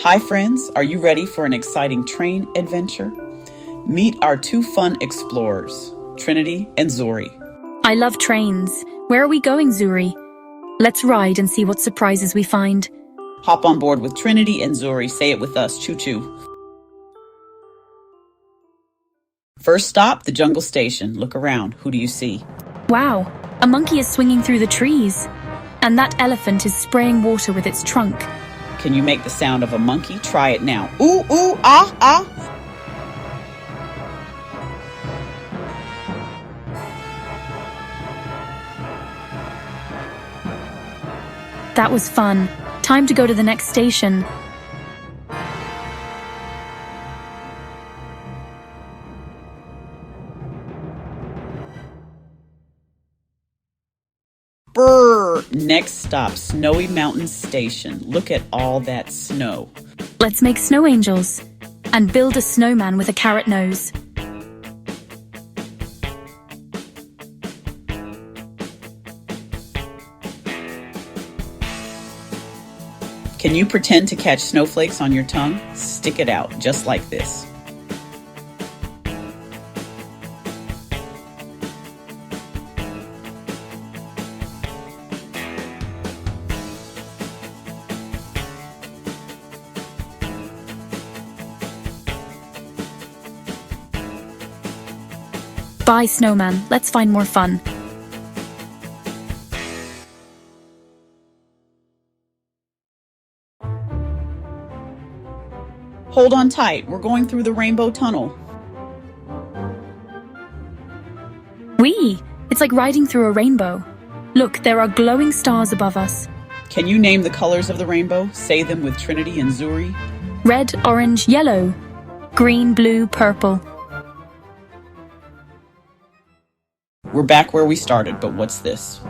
Hi friends, are you ready for an exciting train adventure? Meet our two fun explorers, Trinity and Zuri. I love trains. Where are we going, Zuri? Let's ride and see what surprises we find. Hop on board with Trinity and Zuri. Say it with us, choo-choo. First stop, the jungle station. Look around. Who do you see? Wow, a monkey is swinging through the trees. And that elephant is spraying water with its trunk. Can you make the sound of a monkey? Try it now. Ooh, ooh, ah, ah. That was fun. Time to go to the next station. Brr! Next stop, Snowy Mountain Station. Look at all that snow. Let's make snow angels and build a snowman with a carrot nose. Can you pretend to catch snowflakes on your tongue? Stick it out, just like this. Bye, snowman. Let's find more fun. Hold on tight. We're going through the rainbow tunnel. Whee! It's like riding through a rainbow. Look, there are glowing stars above us. Can you name the colors of the rainbow? Say them with Trinity and Zuri. Red, orange, yellow. Green, blue, purple. We're back where we started, but what's this?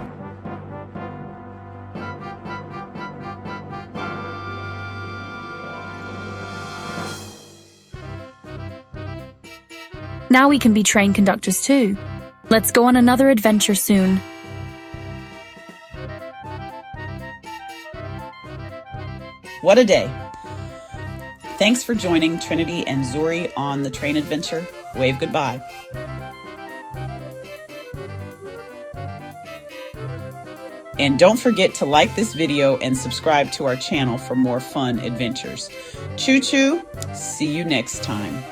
Now we can be train conductors too. Let's go on another adventure soon. What a day. Thanks for joining Trinity and Zuri on the train adventure. Wave goodbye. And don't forget to like this video and subscribe to our channel for more fun adventures. Choo-choo. See you next time.